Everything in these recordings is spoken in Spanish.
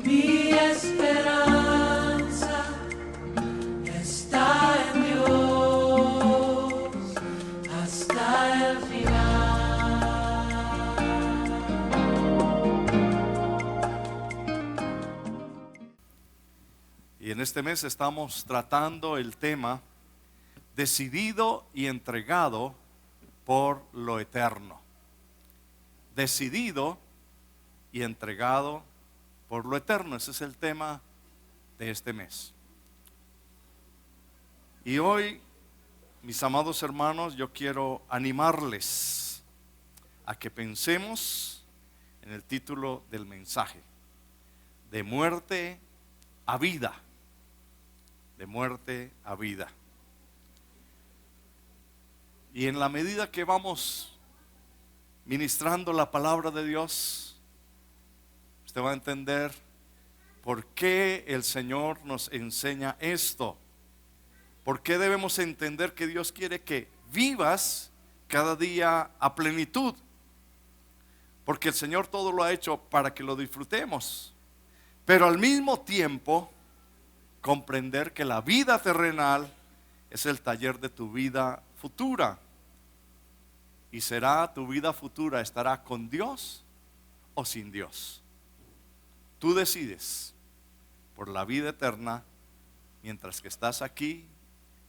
Mi esperanza está en Dios hasta el final. Y en este mes estamos tratando el tema decidido y entregado por lo eterno. Decidido y entregado por lo eterno. Ese es el tema de este mes. Y hoy, mis amados hermanos, yo quiero animarles a que pensemos en el título del mensaje: de muerte a vida. De muerte a vida. Y en la medida que vamos ministrando la palabra de Dios, usted va a entender por qué el Señor nos enseña esto. ¿Por qué debemos entender que Dios quiere que vivas cada día a plenitud? Porque el Señor todo lo ha hecho para que lo disfrutemos. Pero al mismo tiempo, comprender que la vida terrenal es el taller de tu vida futura. Y será tu vida futura, estará con Dios o sin Dios. Tú decides por la vida eterna mientras que estás aquí,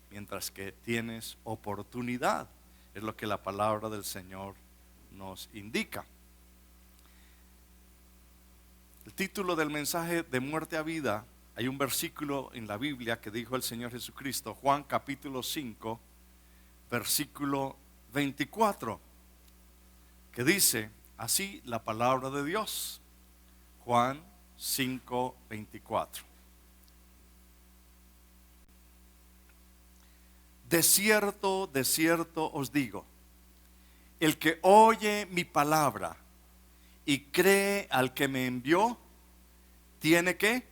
mientras que tienes oportunidad. Es lo que la palabra del Señor nos indica. El título del mensaje: de muerte a vida. Hay un versículo en la Biblia que dijo el Señor Jesucristo, Juan capítulo 5, versículo 24, que dice así la palabra de Dios. Juan 5, 24. De cierto os digo, el que oye mi palabra y cree al que me envió, tiene ¿qué?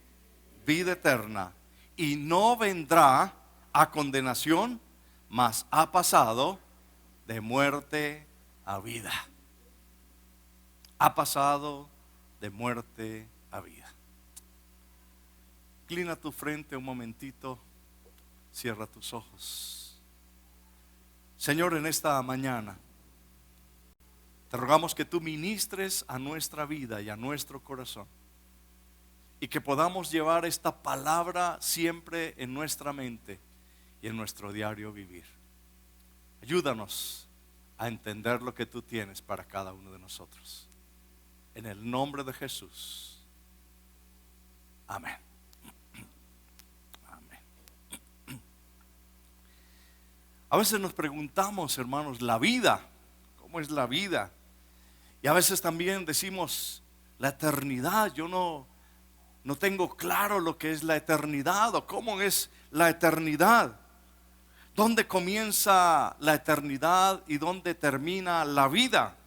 Vida eterna, y no vendrá a condenación, mas ha pasado de muerte a vida. Ha pasado de muerte a vida. Inclina tu frente un momentito, cierra tus ojos. Señor, en esta mañana te rogamos que tú ministres a nuestra vida y a nuestro corazón, y que podamos llevar esta palabra siempre en nuestra mente y en nuestro diario vivir. Ayúdanos a entender lo que tú tienes para cada uno de nosotros. En el nombre de Jesús. Amén. Amén. A veces nos preguntamos, hermanos, la vida, ¿cómo es la vida? Y a veces también decimos, la eternidad, yo no tengo claro lo que es la eternidad o cómo es la eternidad. ¿Dónde comienza la eternidad y dónde termina la vida?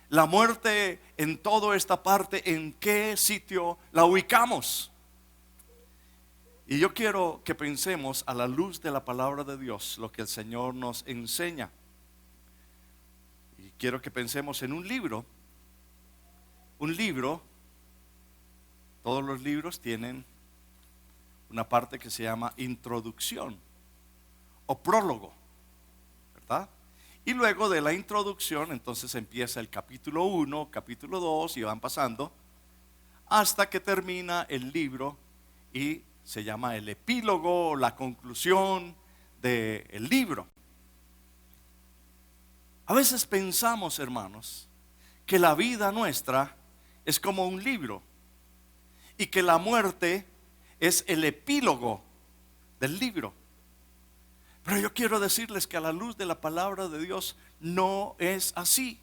La muerte en toda esta parte, ¿en qué sitio la ubicamos? Y yo quiero que pensemos a la luz de la palabra de Dios lo que el Señor nos enseña. Y quiero que pensemos en un libro. Un libro. Todos los libros tienen una parte que se llama introducción o prólogo, ¿verdad? Y luego de la introducción, entonces empieza el capítulo 1, capítulo 2 y van pasando hasta que termina el libro y se llama el epílogo, la conclusión del libro. A veces pensamos, hermanos, que la vida nuestra es como un libro, y que la muerte es el epílogo del libro. Pero yo quiero decirles que a la luz de la palabra de Dios no es así.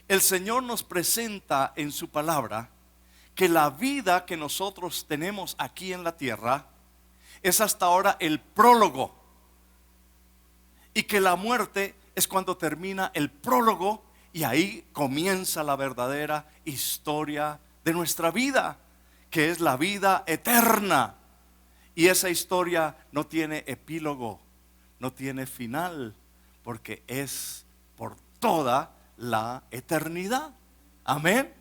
El Señor nos presenta en su palabra que la vida que nosotros tenemos aquí en la tierra es hasta ahora el prólogo, y que la muerte es cuando termina el prólogo y ahí comienza la verdadera historia de nuestra vida, que es la vida eterna. Y esa historia no tiene epílogo, no tiene final, porque es por toda la eternidad. Amén.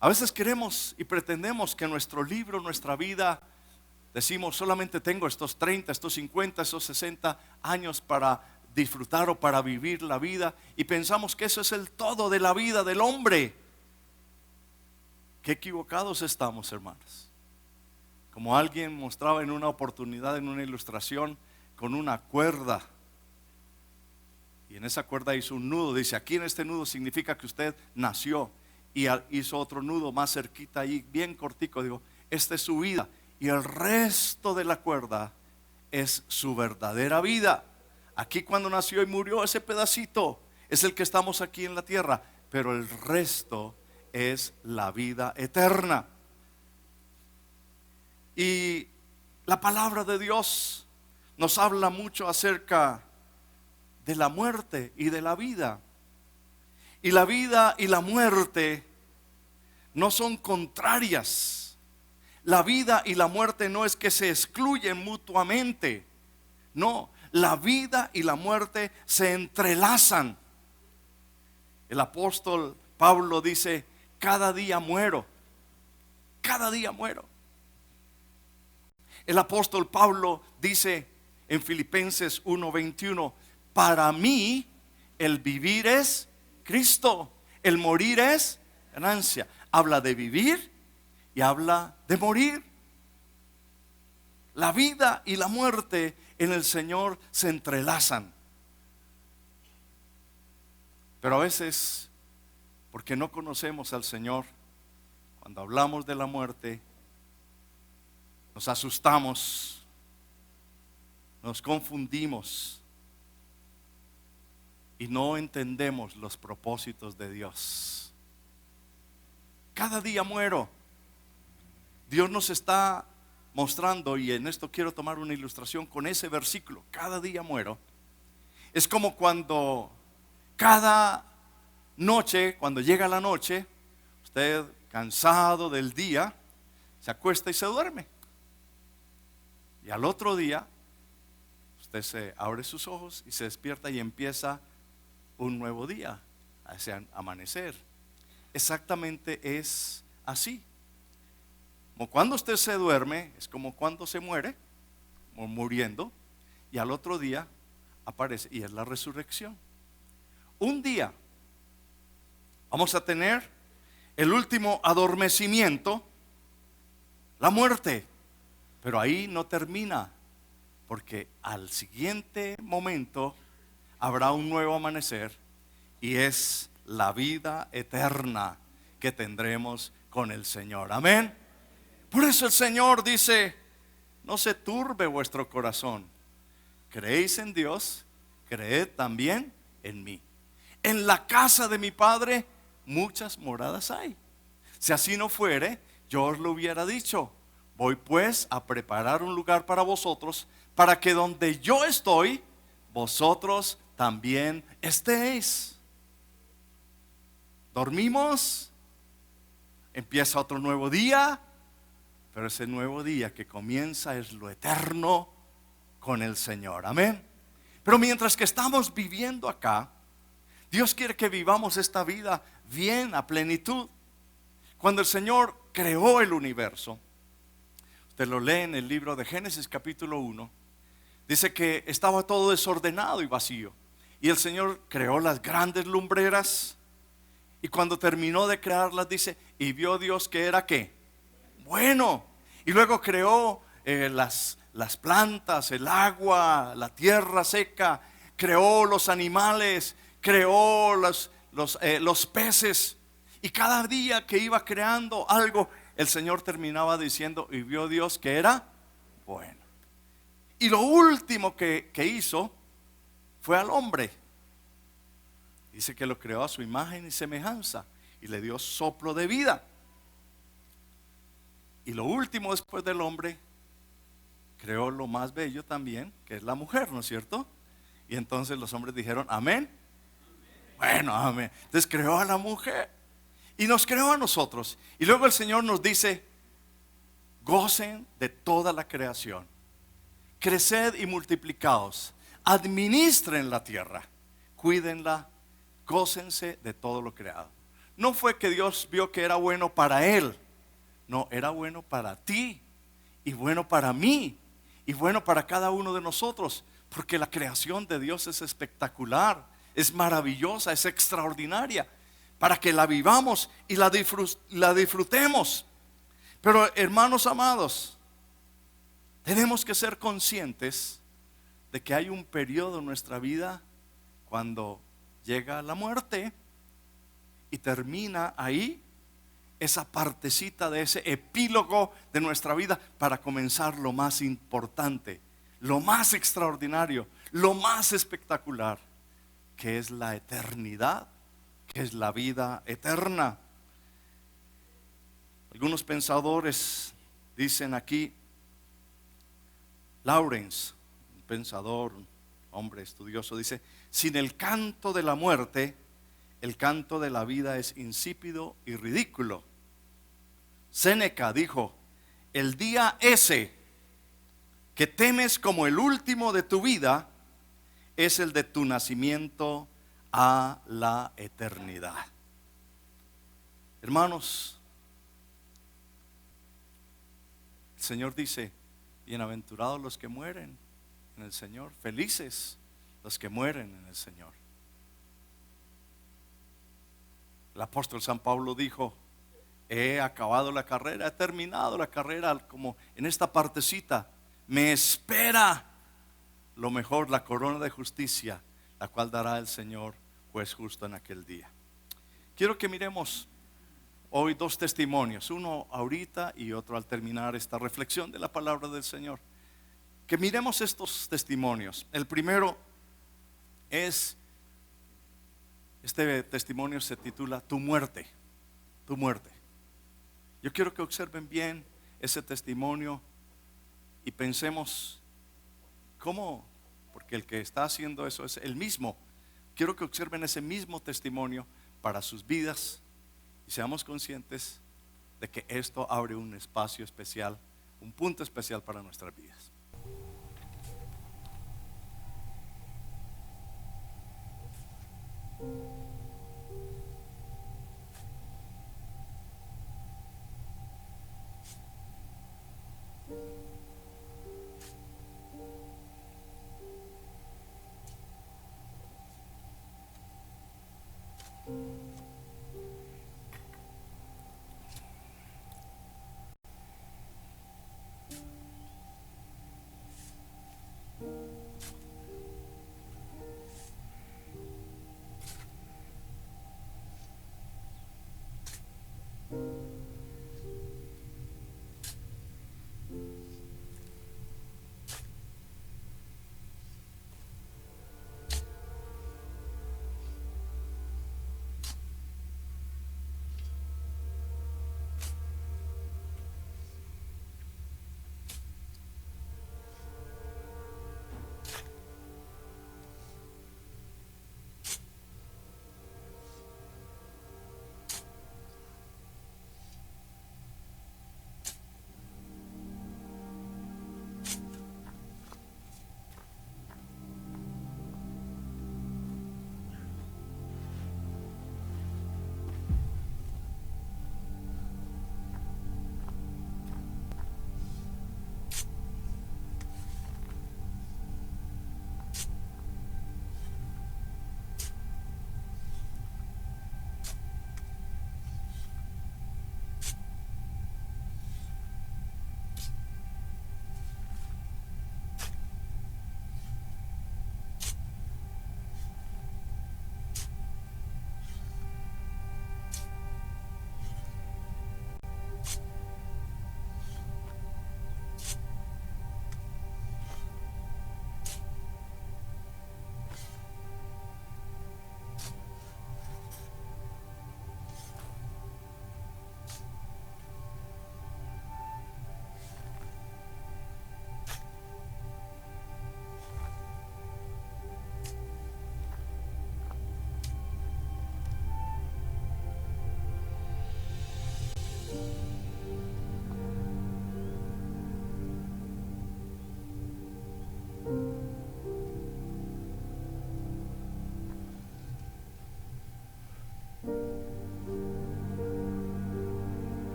A veces queremos y pretendemos que nuestro libro, nuestra vida, decimos solamente tengo estos 30, estos 50, estos 60 años para disfrutar o para vivir la vida, y pensamos que eso es el todo de la vida del hombre. Qué equivocados estamos, hermanos. Como alguien mostraba en una oportunidad, en una ilustración, con una cuerda, y en esa cuerda hizo un nudo. Dice, aquí en este nudo significa que usted nació, y hizo otro nudo más cerquita ahí, bien cortico. Digo, esta es su vida, y el resto de la cuerda es su verdadera vida. Aquí cuando nació y murió, ese pedacito es el que estamos aquí en la tierra, pero el resto es la vida eterna. Y la palabra de Dios nos habla mucho acerca de la muerte y de la vida. Y la vida y la muerte no son contrarias. La vida y la muerte no es que se excluyen mutuamente. No, la vida y la muerte se entrelazan. El apóstol Pablo dice, cada día muero, cada día muero. El apóstol Pablo dice en Filipenses 1:21, para mí el vivir es Cristo, el morir es ganancia. Habla de vivir y habla de morir. La vida y la muerte en el Señor se entrelazan. Pero a veces, porque no conocemos al Señor, cuando hablamos de la muerte, nos asustamos, nos confundimos y no entendemos los propósitos de Dios. Cada día muero. Dios nos está mostrando, y en esto quiero tomar una ilustración con ese versículo, cada día muero. Es como cuando cada noche, cuando llega la noche, usted cansado del día, se acuesta y se duerme. Y al otro día, usted se abre sus ojos y se despierta y empieza un nuevo día, a ese amanecer. Exactamente es así. Como cuando usted se duerme, es como cuando se muere, o muriendo, y al otro día aparece, y es la resurrección. Un día vamos a tener el último adormecimiento, la muerte, pero ahí no termina, porque al siguiente momento habrá un nuevo amanecer, y es la vida eterna que tendremos con el Señor. Amén. Por eso el Señor dice, no se turbe vuestro corazón. Creéis en Dios, creed también en mí. En la casa de mi Padre muchas moradas hay. Si así no fuere, yo os lo hubiera dicho. Voy pues a preparar un lugar para vosotros, para que donde yo estoy, vosotros también estéis. Dormimos, empieza otro nuevo día, pero ese nuevo día que comienza es lo eterno con el Señor. Amén. Pero mientras que estamos viviendo acá, Dios quiere que vivamos esta vida bien, a plenitud. Cuando el Señor creó el universo, usted lo lee en el libro de Génesis capítulo 1, dice que estaba todo desordenado y vacío. Y el Señor creó las grandes lumbreras, y cuando terminó de crearlas dice, y vio Dios que era ¿qué? Bueno. Y luego creó las plantas, el agua, la tierra seca, creó los animales, creó los peces. Y cada día que iba creando algo, el Señor terminaba diciendo, y vio Dios que era bueno. Y lo último que hizo fue al hombre. Dice que lo creó a su imagen y semejanza, y le dio soplo de vida. Y lo último después del hombre, creó lo más bello también, que es la mujer, ¿no es cierto? Y entonces los hombres dijeron, amén. Bueno, amén. Entonces creó a la mujer y nos creó a nosotros. Y luego el Señor nos dice, gocen de toda la creación, creced y multiplicaos, administren la tierra, cuídenla, gócense de todo lo creado. no fue que Dios vio que era bueno para él, no, era bueno para ti y bueno para mí y bueno para cada uno de nosotros, porque la creación de Dios es espectacular, es maravillosa, es extraordinaria, para que la vivamos y la disfrutemos. Pero hermanos amados, tenemos que ser conscientes de que hay un periodo en nuestra vida cuando llega la muerte y termina ahí esa partecita de ese epílogo de nuestra vida para comenzar lo más importante, lo más extraordinario, lo más espectacular, que es la eternidad, que es la vida eterna. Algunos pensadores dicen aquí, Lawrence, un pensador, un hombre estudioso, dice: sin el canto de la muerte, el canto de la vida es insípido y ridículo. Séneca dijo: el día ese que temes como el último de tu vida es el de tu nacimiento a la eternidad. Hermanos, el Señor dice: bienaventurados los que mueren en el Señor, felices los que mueren en el Señor. El apóstol San Pablo dijo: he acabado la carrera, he terminado la carrera, como en esta partecita, me espera lo mejor, la corona de justicia, la cual dará el Señor, juez justo, en aquel día. Quiero que miremos hoy dos testimonios, uno ahorita y otro al terminar esta reflexión de la palabra del Señor. Que miremos estos testimonios. El primero es, este testimonio se titula Tu muerte, tu muerte. Yo quiero que observen bien ese testimonio y pensemos cómo, porque el que está haciendo eso es el mismo. Quiero que observen ese mismo testimonio para sus vidas y seamos conscientes de que esto abre un espacio especial, un punto especial para nuestras vidas.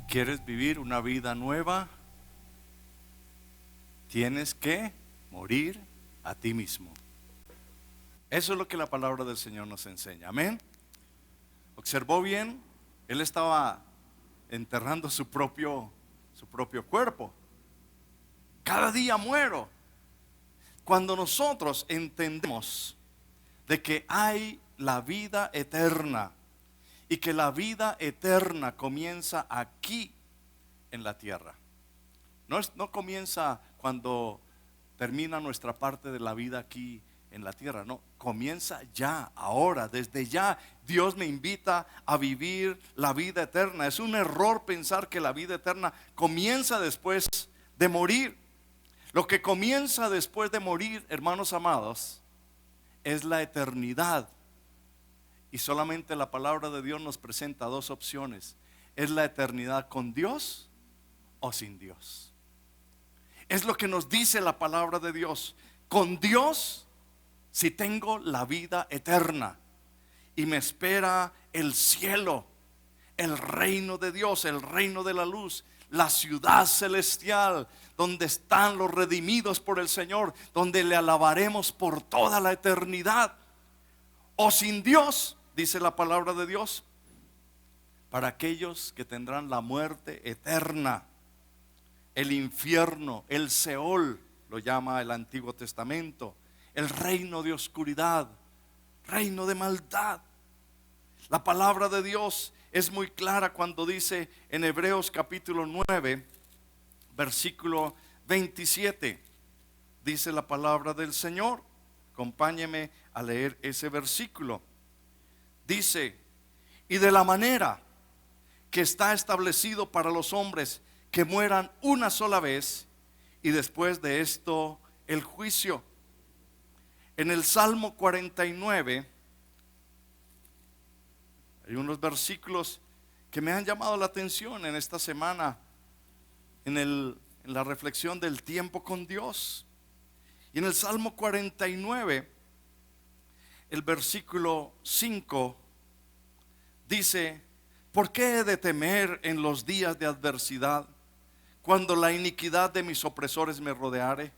Si quieres vivir una vida nueva, tienes que morir a ti mismo. Eso es lo que la palabra del Señor nos enseña. Amén. ¿Observó bien? Él estaba enterrando su propio cuerpo. Cada día muero. Cuando nosotros entendemos de que hay la vida eterna y que la vida eterna comienza aquí en la tierra. No comienza cuando termina nuestra parte de la vida aquí en la tierra, no, comienza ya, ahora, desde ya. Dios me invita a vivir la vida eterna. Es un error pensar que la vida eterna comienza después de morir. Lo que comienza después de morir, hermanos amados, es la eternidad. Y solamente la palabra de Dios nos presenta dos opciones: es la eternidad con Dios o sin Dios. Es lo que nos dice la palabra de Dios. Con Dios, si tengo la vida eterna y me espera el cielo, el reino de Dios, el reino de la luz, la ciudad celestial, donde están los redimidos por el Señor, donde le alabaremos por toda la eternidad. O sin Dios, dice la palabra de Dios, para aquellos que tendrán la muerte eterna, el infierno, el Seol, lo llama el Antiguo Testamento, el reino de oscuridad, reino de maldad. La palabra de Dios es muy clara cuando dice en Hebreos capítulo 9, versículo 27, dice la palabra del Señor. Acompáñeme a leer ese versículo. Dice: y de la manera que está establecido para los hombres que mueran una sola vez, y después de esto el juicio. En el Salmo 49 hay unos versículos que me han llamado la atención en esta semana, en la reflexión del tiempo con Dios. Y en el Salmo 49, el versículo 5 dice: ¿por qué he de temer en los días de adversidad, cuando la iniquidad de mis opresores me rodeare?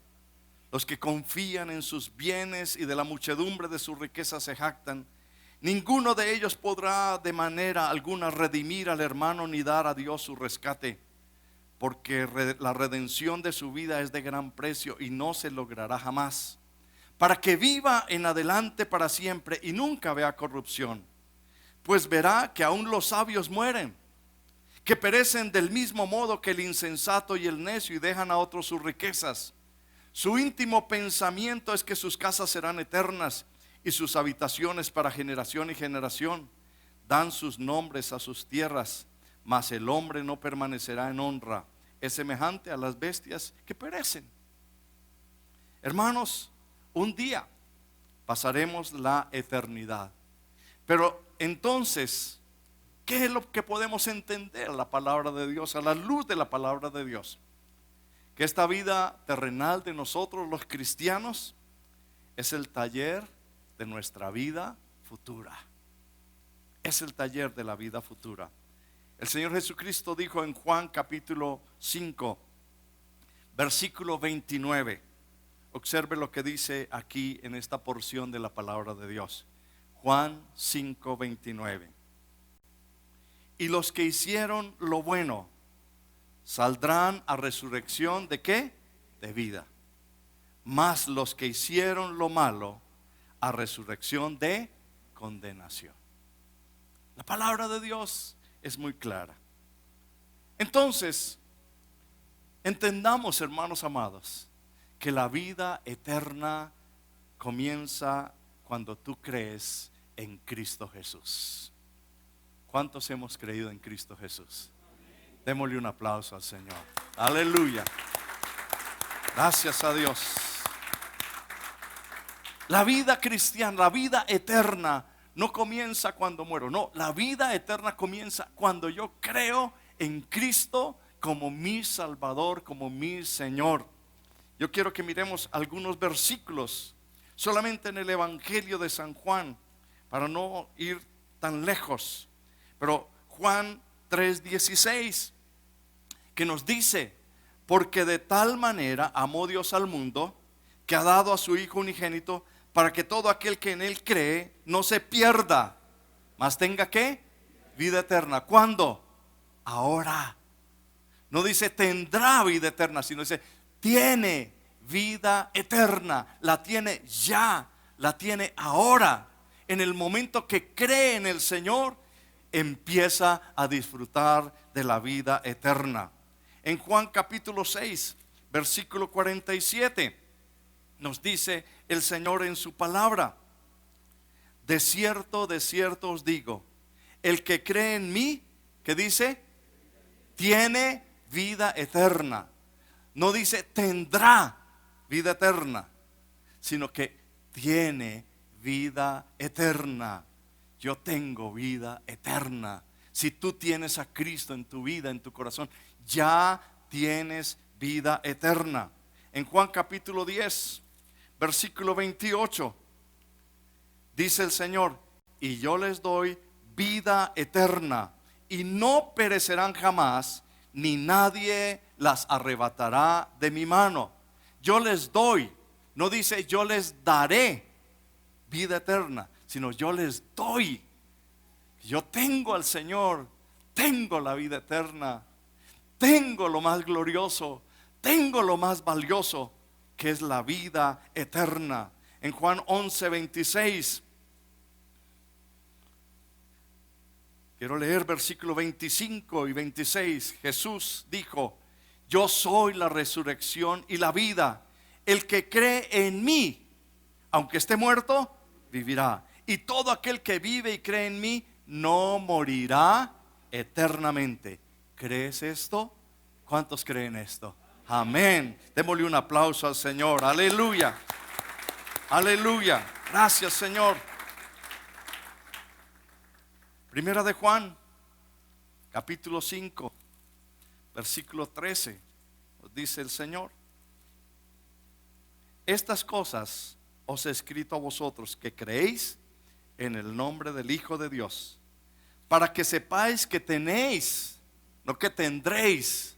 Los que confían en sus bienes y de la muchedumbre de sus riquezas se jactan. Ninguno de ellos podrá de manera alguna redimir al hermano ni dar a Dios su rescate, porque la redención de su vida es de gran precio y no se logrará jamás, para que viva en adelante para siempre y nunca vea corrupción. Pues verá que aún los sabios mueren, que perecen del mismo modo que el insensato y el necio, y dejan a otros sus riquezas. Su íntimo pensamiento es que sus casas serán eternas y sus habitaciones para generación y generación. Dan sus nombres a sus tierras, mas el hombre no permanecerá en honra. Es semejante a las bestias que perecen. Hermanos, un día pasaremos la eternidad. Pero entonces, ¿qué es lo que podemos entender a la palabra de Dios, a la luz de la palabra de Dios? Que esta vida terrenal de nosotros los cristianos es el taller de nuestra vida futura. Es el taller de la vida futura. El Señor Jesucristo dijo en Juan capítulo 5, versículo 29. Observe lo que dice aquí en esta porción de la palabra de Dios. Juan 5, 29. Y los que hicieron lo bueno saldrán a resurrección ¿de qué? De vida. Mas los que hicieron lo malo a resurrección de condenación. La palabra de Dios es muy clara. Entonces, entendamos, hermanos amados, que la vida eterna comienza cuando tú crees en Cristo Jesús. ¿Cuántos hemos creído en Cristo Jesús? Démosle un aplauso al Señor. Aleluya. Gracias a Dios. La vida cristiana, la vida eterna no comienza cuando muero. No, la vida eterna comienza cuando yo creo en Cristo como mi Salvador, como mi Señor. Yo quiero que miremos algunos versículos solamente en el Evangelio de San Juan, para no ir tan lejos. Pero Juan 3:16 que nos dice, porque de tal manera amó Dios al mundo, que ha dado a su Hijo unigénito, para que todo aquel que en Él cree no se pierda, mas tenga ¿qué? Vida eterna. ¿Cuándo? Ahora. No dice tendrá vida eterna, sino dice tiene vida eterna. La tiene ya, la tiene ahora. En el momento que cree en el Señor, empieza a disfrutar de la vida eterna. En Juan capítulo 6, versículo 47, nos dice el Señor en su palabra: de cierto os digo, el que cree en mí, ¿qué dice? Tiene vida eterna. No dice tendrá vida eterna, sino que tiene vida eterna. Yo tengo vida eterna. Si tú tienes a Cristo en tu vida, en tu corazón, ya tienes vida eterna. En Juan capítulo 10, versículo 28, dice el Señor: y yo les doy vida eterna, y no perecerán jamás, ni nadie las arrebatará de mi mano. Yo les doy, no dice yo les daré vida eterna, sino yo les doy. Yo tengo al Señor, tengo la vida eterna, tengo lo más glorioso, tengo lo más valioso, que es la vida eterna. En Juan 11, 26, quiero leer versículo 25 y 26. Jesús dijo: yo soy la resurrección y la vida. El que cree en mí, aunque esté muerto, vivirá. Y todo aquel que vive y cree en mí, no morirá eternamente. ¿Crees esto? ¿Cuántos creen esto? Amén. Démosle un aplauso al Señor. Aleluya. Aleluya. Gracias, Señor. Primera de Juan, capítulo 5, versículo 13, nos dice el Señor: estas cosas os he escrito a vosotros que creéis en el nombre del Hijo de Dios, para que sepáis que tenéis, no que tendréis,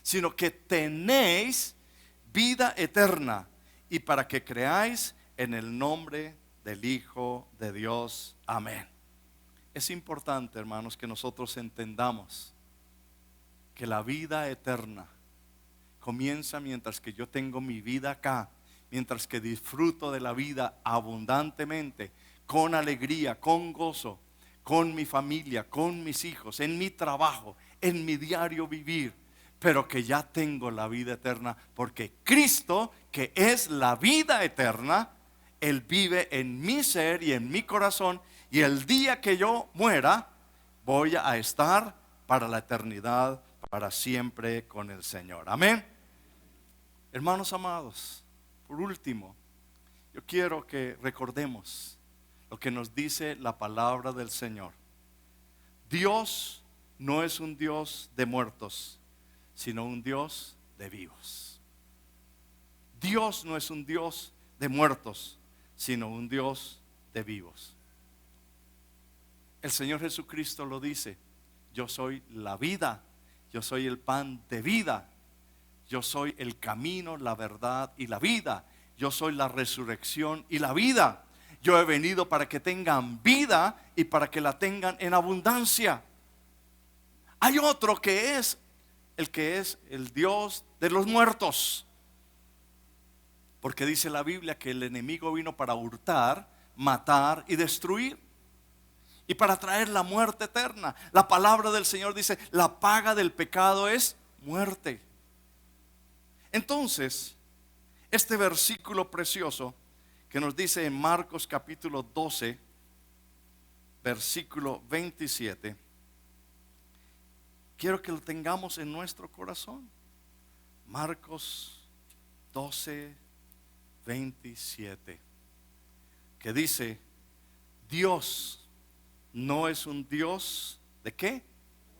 sino que tenéis vida eterna, y para que creáis en el nombre del Hijo de Dios. Amén. Es importante, hermanos, que nosotros entendamos que la vida eterna comienza mientras que yo tengo mi vida acá, mientras que disfruto de la vida abundantemente, con alegría, con gozo, con mi familia, con mis hijos, en mi trabajo, en mi diario vivir, pero que ya tengo la vida eterna, porque Cristo, que es la vida eterna, Él vive en mi ser y en mi corazón, y el día que yo muera, voy a estar para la eternidad, para siempre con el Señor. Amén. Hermanos amados, por último, yo quiero que recordemos lo que nos dice la palabra del Señor. Dios no es un Dios de muertos, sino un Dios de vivos. Dios no es un Dios de muertos, sino un Dios de vivos. El Señor Jesucristo lo dice: yo soy la vida, yo soy el pan de vida, yo soy el camino, la verdad y la vida, yo soy la resurrección y la vida. Yo he venido para que tengan vida y para que la tengan en abundancia. Hay otro que es el Dios de los muertos, porque dice la Biblia que el enemigo vino para hurtar, matar y destruir, y para traer la muerte eterna. La palabra del Señor dice: la paga del pecado es muerte. Entonces, este versículo precioso que nos dice en Marcos capítulo 12, versículo 27, quiero que lo tengamos en nuestro corazón. Marcos 12, 27, que dice: Dios no es un Dios ¿de qué?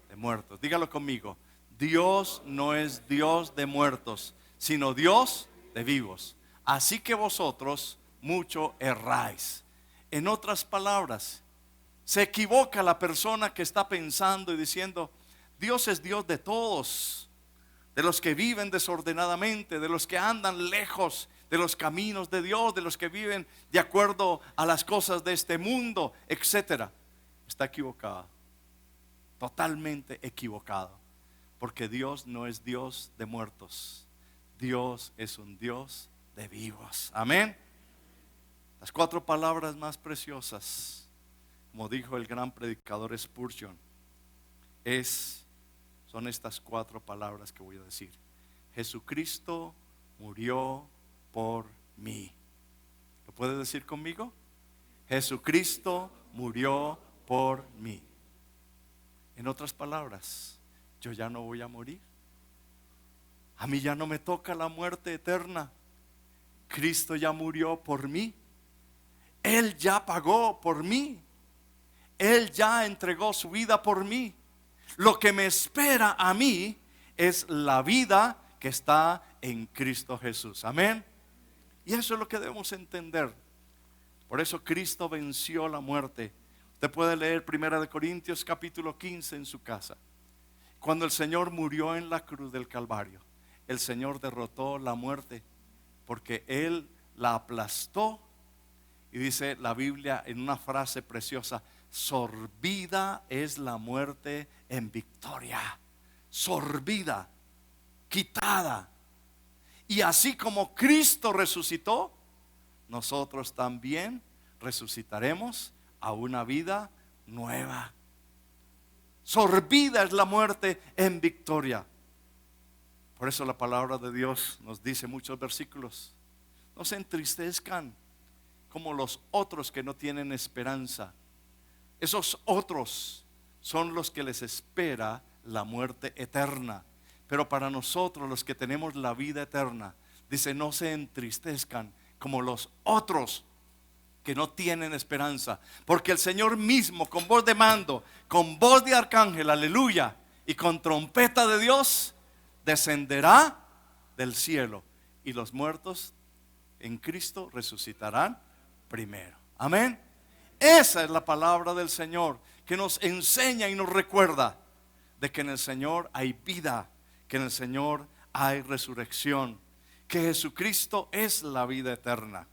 De muertos. Dígalo conmigo: Dios no es Dios de muertos, sino Dios de vivos. Así que vosotros mucho erráis. En otras palabras, se equivoca la persona que está pensando y diciendo: Dios es Dios de todos. de los que viven desordenadamente, de los que andan lejos de los caminos de Dios, de los que viven de acuerdo a las cosas de este mundo, etcétera, está equivocado, totalmente equivocado, porque Dios no es Dios de muertos, Dios es un Dios de vivos. Amén. Las 4 palabras más preciosas, como dijo el gran predicador Spurgeon, son estas 4 palabras que voy a decir: Jesucristo murió por mí. ¿Lo puede decir conmigo? Jesucristo murió por mí. En otras palabras, yo ya no voy a morir. A mí ya no me toca la muerte eterna. Cristo ya murió por mí. Él ya pagó por mí. Él ya entregó su vida por mí. Lo que me espera a mí es la vida que está en Cristo Jesús. Amén. Y eso es lo que debemos entender. Por eso Cristo venció la muerte. Usted puede leer 1 Corintios capítulo 15 en su casa. Cuando el Señor murió en la cruz del Calvario, el Señor derrotó la muerte, porque Él la aplastó. Y dice la Biblia en una frase preciosa: sorbida es la muerte en victoria. Sorbida, quitada. Y así como Cristo resucitó, nosotros también resucitaremos a una vida nueva. Sorbida es la muerte en victoria. Por eso la palabra de Dios nos dice muchos versículos: no se entristezcan como los otros que no tienen esperanza. Esos otros son los que les espera la muerte eterna. Pero para nosotros, los que tenemos la vida eterna, dice: no se entristezcan como los otros que no tienen esperanza, porque el Señor mismo, con voz de mando, con voz de arcángel, aleluya, y con trompeta de Dios, descenderá del cielo, y los muertos en Cristo resucitarán primero. Amén. Esa es la palabra del Señor, que nos enseña y nos recuerda de que en el Señor hay vida, que en el Señor hay resurrección, que Jesucristo es la vida eterna.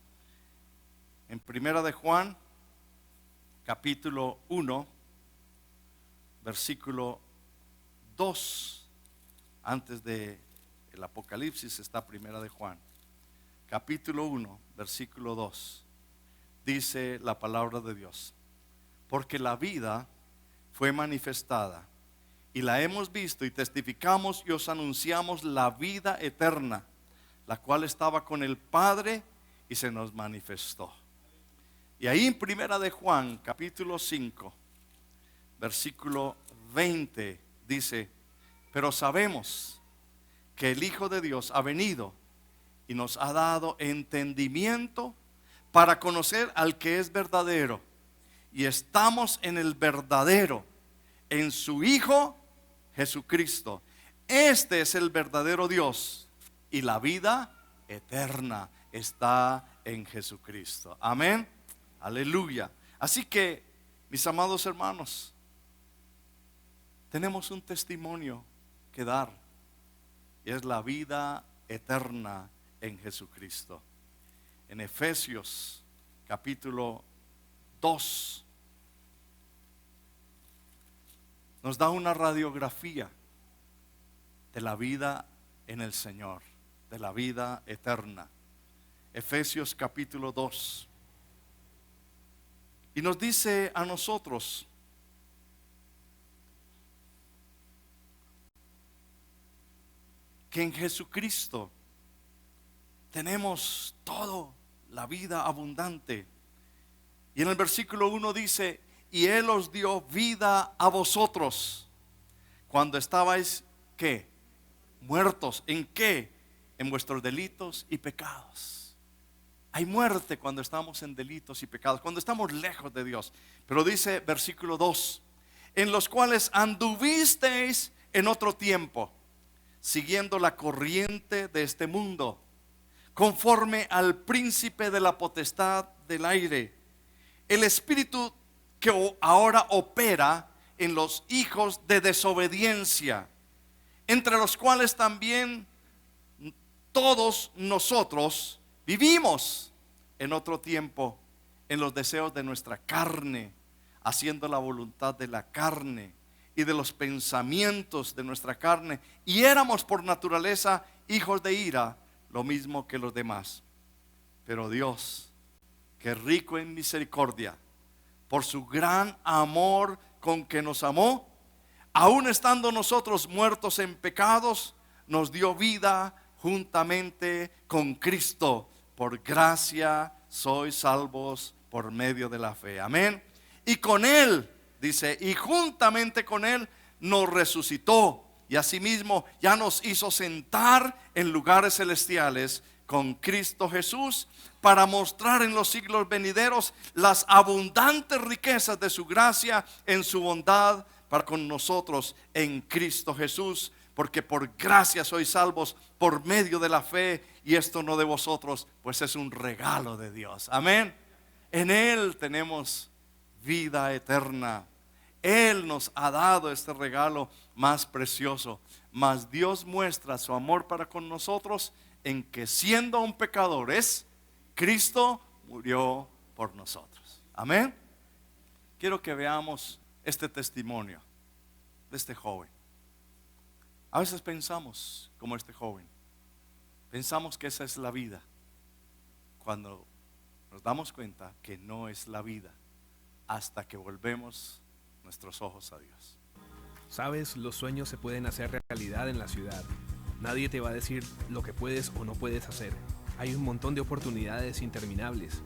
En 1 de Juan capítulo 1 versículo 2, antes de el Apocalipsis está 1 de Juan capítulo 1 versículo 2, dice la palabra de Dios: porque la vida fue manifestada, y la hemos visto y testificamos y os anunciamos la vida eterna, la cual estaba con el Padre y se nos manifestó. Y ahí en 1 de Juan capítulo 5 versículo 20 dice: pero sabemos que el Hijo de Dios ha venido y nos ha dado entendimiento para conocer al que es verdadero, y estamos en el verdadero, en su Hijo Jesucristo. Este es el verdadero Dios, y la vida eterna está en Jesucristo. Amén. Aleluya. Así que, mis amados hermanos, tenemos un testimonio que dar, y es la vida eterna en Jesucristo. En Efesios capítulo 2 nos da una radiografía de la vida en el Señor, de la vida eterna. Efesios capítulo 2. Y nos dice a nosotros que en Jesucristo tenemos todo, la vida abundante. Y en el versículo 1 dice: y Él os dio vida a vosotros cuando estabais, ¿qué? Muertos. ¿En qué? En vuestros delitos y pecados. Hay muerte cuando estamos en delitos y pecados, cuando estamos lejos de Dios. Pero dice versículo 2: en los cuales anduvisteis en otro tiempo, siguiendo la corriente de este mundo, conforme al príncipe de la potestad del aire, el espíritu que ahora opera en los hijos de desobediencia, entre los cuales también todos nosotros vivimos en otro tiempo en los deseos de nuestra carne, haciendo la voluntad de la carne y de los pensamientos de nuestra carne, y éramos por naturaleza hijos de ira, lo mismo que los demás. Pero Dios, que es rico en misericordia, por su gran amor con que nos amó, aun estando nosotros muertos en pecados, nos dio vida juntamente con Cristo. Por gracia sois salvos por medio de la fe. Amén. Y con Él, dice, y juntamente con Él nos resucitó, y asimismo ya nos hizo sentar en lugares celestiales con Cristo Jesús, para mostrar en los siglos venideros las abundantes riquezas de su gracia en su bondad para con nosotros en Cristo Jesús. Porque por gracia sois salvos por medio de la fe, y esto no de vosotros, pues es un regalo de Dios. Amén. En Él tenemos vida eterna. Él nos ha dado este regalo más precioso. Mas Dios muestra su amor para con nosotros en que, siendo aún pecadores, Cristo murió por nosotros. Amén. Quiero que veamos este testimonio de este joven. A veces pensamos como este joven. Pensamos que esa es la vida, cuando nos damos cuenta que no es la vida, hasta que volvemos nuestros ojos a Dios. Sabes, los sueños se pueden hacer realidad en la ciudad. Nadie te va a decir lo que puedes o no puedes hacer. Hay un montón de oportunidades interminables.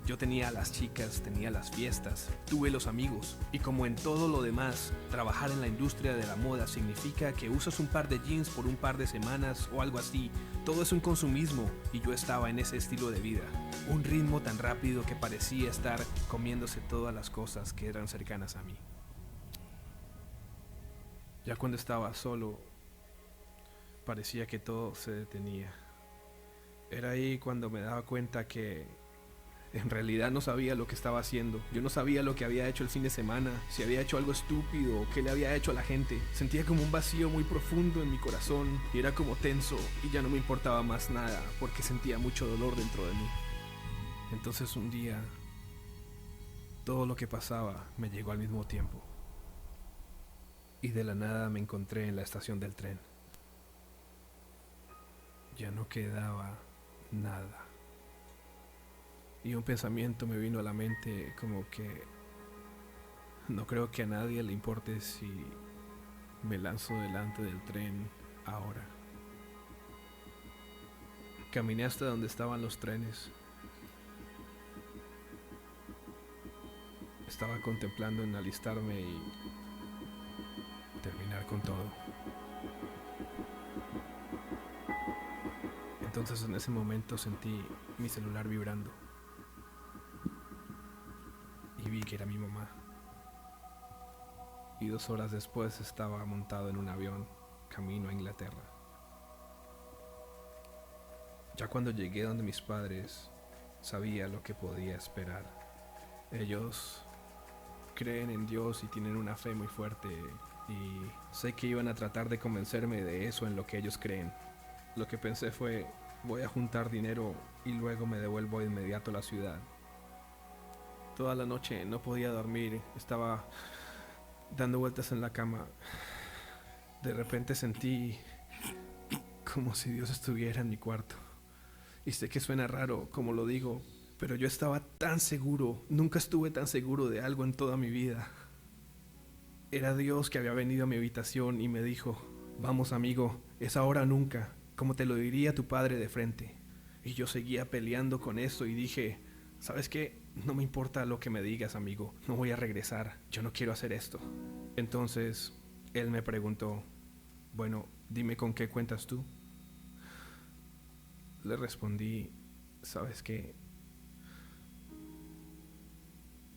Yo tenía a las chicas, tenía las fiestas, tuve los amigos. Y como en todo lo demás, trabajar en la industria de la moda significa que usas un par de jeans por un par de semanas o algo así. Todo es un consumismo, y yo estaba en ese estilo de vida. Un ritmo tan rápido que parecía estar comiéndose todas las cosas que eran cercanas a mí. Ya cuando estaba solo, parecía que todo se detenía. Era ahí cuando me daba cuenta que en realidad no sabía lo que estaba haciendo. Yo no sabía lo que había hecho el fin de semana, si había hecho algo estúpido o qué le había hecho a la gente. Sentía como un vacío muy profundo en mi corazón y era como tenso, y ya no me importaba más nada porque sentía mucho dolor dentro de mí. Entonces un día, todo lo que pasaba me llegó al mismo tiempo. Y de la nada me encontré en la estación del tren. Ya no quedaba nada. Y un pensamiento me vino a la mente, como que no creo que a nadie le importe si me lanzo delante del tren ahora. Caminé hasta donde estaban los trenes. Estaba contemplando en alistarme y terminar con todo. Entonces en ese momento sentí mi celular vibrando. Y vi que era mi mamá. Y 2 horas después estaba montado en un avión, camino a Inglaterra. Ya cuando llegué donde mis padres, sabía lo que podía esperar. Ellos creen en Dios y tienen una fe muy fuerte, y sé que iban a tratar de convencerme de eso en lo que ellos creen. Lo que pensé fue, voy a juntar dinero y luego me devuelvo de inmediato a la ciudad. Toda la noche no podía dormir, estaba dando vueltas en la cama. De repente sentí como si Dios estuviera en mi cuarto. Y sé que suena raro como lo digo, pero yo estaba tan seguro, nunca estuve tan seguro de algo en toda mi vida. Era Dios que había venido a mi habitación y me dijo, vamos amigo, es ahora o nunca, como te lo diría tu padre de frente. Y yo seguía peleando con eso y dije, ¿sabes qué? No me importa lo que me digas, amigo, no voy a regresar, yo no quiero hacer esto. Entonces, él me preguntó, bueno, dime con qué cuentas tú. Le respondí, ¿sabes qué?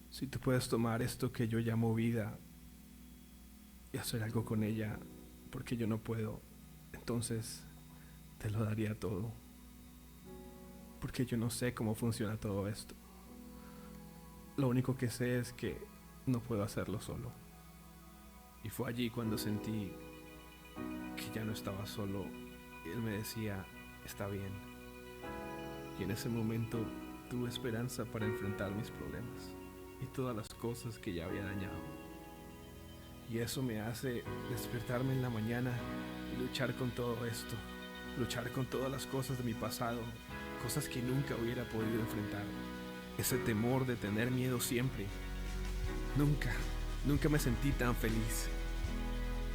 Si tú puedes tomar esto que yo llamo vida y hacer algo con ella, porque yo no puedo, entonces te lo daría todo. Porque yo no sé cómo funciona todo esto. Lo único que sé es que no puedo hacerlo solo. Y fue allí cuando sentí que ya no estaba solo. Él me decía, está bien. Y en ese momento tuve esperanza para enfrentar mis problemas y todas las cosas que ya había dañado. Y eso me hace despertarme en la mañana y luchar con todo esto, luchar con todas las cosas de mi pasado, cosas que nunca hubiera podido enfrentar. Ese temor de tener miedo siempre. Nunca me sentí tan feliz.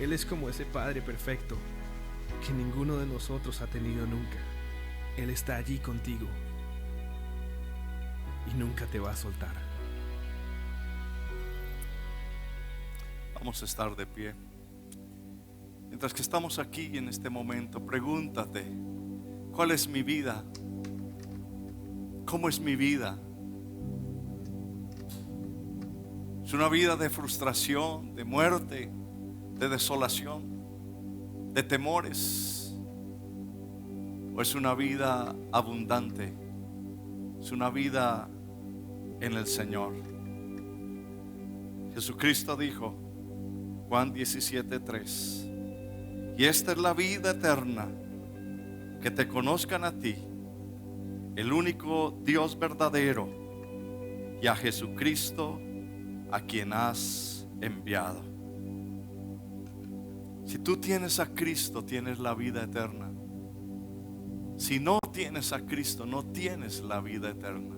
Él es como ese Padre perfecto que ninguno de nosotros ha tenido nunca. Él está allí contigo y nunca te va a soltar. Vamos a estar de pie. Mientras que estamos aquí en este momento, pregúntate, ¿cuál es mi vida? ¿Cómo es mi vida? ¿Es una vida de frustración, de muerte, de desolación, de temores? ¿O es una vida abundante? Es una vida en el Señor. Jesucristo dijo, Juan 17:3, y esta es la vida eterna, que te conozcan a ti, el único Dios verdadero, y a Jesucristo, a quien has enviado. Si tú tienes a Cristo, tienes la vida eterna. Si no tienes a Cristo, no tienes la vida eterna.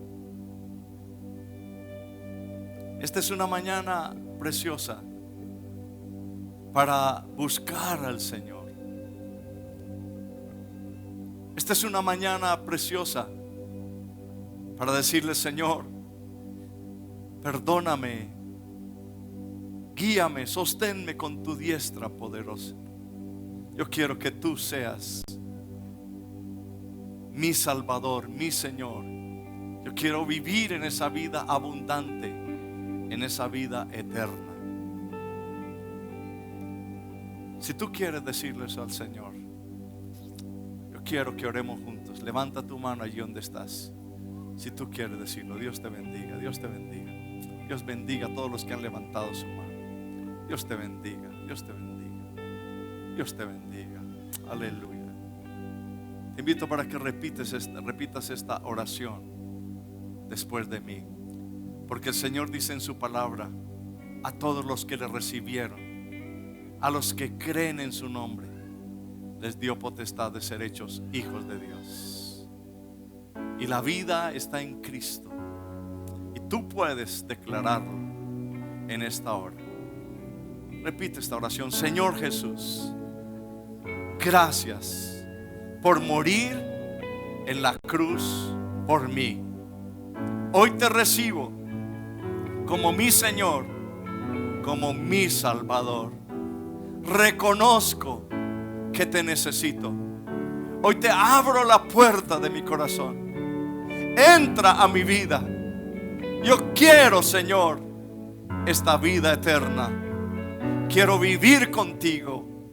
Esta es una mañana preciosa para buscar al Señor. Esta es una mañana preciosa para decirle, Señor, perdóname, guíame, sosténme con tu diestra poderosa. Yo quiero que tú seas mi Salvador, mi Señor. Yo quiero vivir en esa vida abundante, en esa vida eterna. Si tú quieres decirle eso al Señor, yo quiero que oremos juntos. Levanta tu mano allí donde estás. Si tú quieres decirlo, Dios te bendiga, Dios te bendiga. Dios bendiga a todos los que han levantado su mano. Dios te bendiga, Dios te bendiga, Dios te bendiga. Aleluya. Te invito para que repitas esta oración después de mí. Porque el Señor dice en su palabra, a todos los que le recibieron, a los que creen en su nombre, les dio potestad de ser hechos hijos de Dios. Y la vida está en Cristo. Y tú puedes declararlo en esta hora. Repite esta oración. Señor Jesús, gracias por morir en la cruz por mí. Hoy te recibo como mi Señor, como mi Salvador. Reconozco que te necesito. Hoy te abro la puerta de mi corazón. Entra a mi vida. Yo quiero, Señor, esta vida eterna. Quiero vivir contigo.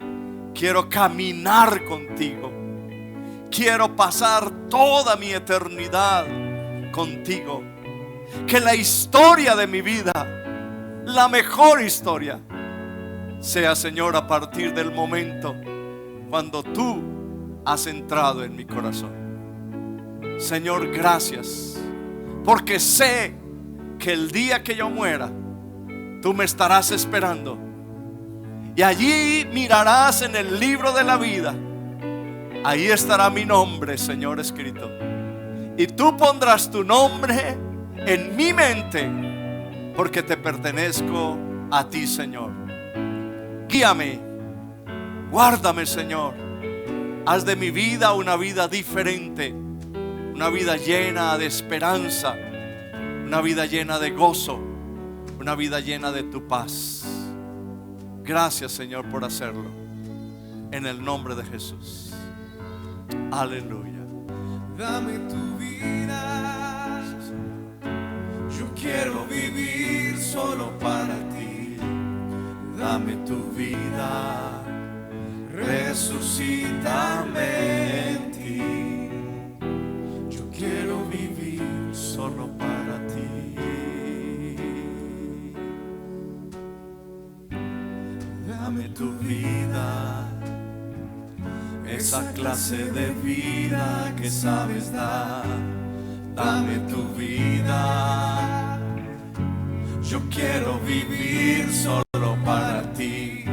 Quiero caminar contigo. Quiero pasar toda mi eternidad contigo. Que la historia de mi vida, la mejor historia, sea, Señor, a partir del momento cuando tú has entrado en mi corazón. Señor, gracias, porque sé que el día que yo muera, tú me estarás esperando. Y allí mirarás en el libro de la vida. Ahí estará mi nombre, Señor, escrito. Y tú pondrás tu nombre en mi mente, porque te pertenezco a ti, Señor. Guíame, guárdame, Señor. Haz de mi vida una vida diferente, una vida llena de esperanza, una vida llena de gozo, una vida llena de tu paz. Gracias, Señor, por hacerlo. En el nombre de Jesús. Aleluya. Dame tu vida. Yo quiero vivir solo para ti. Dame tu vida. Resucítame en ti. Yo quiero vivir solo para ti. Dame tu vida. esa clase de vida que sabes dar. Dame tu vida, yo quiero vivir solo para ti.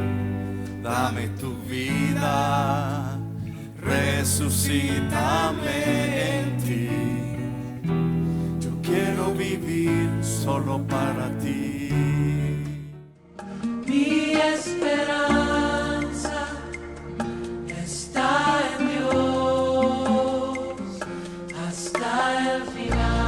Dame tu vida, resucítame en ti. Yo quiero vivir solo para ti. Mi esperanza está en Dios hasta el final.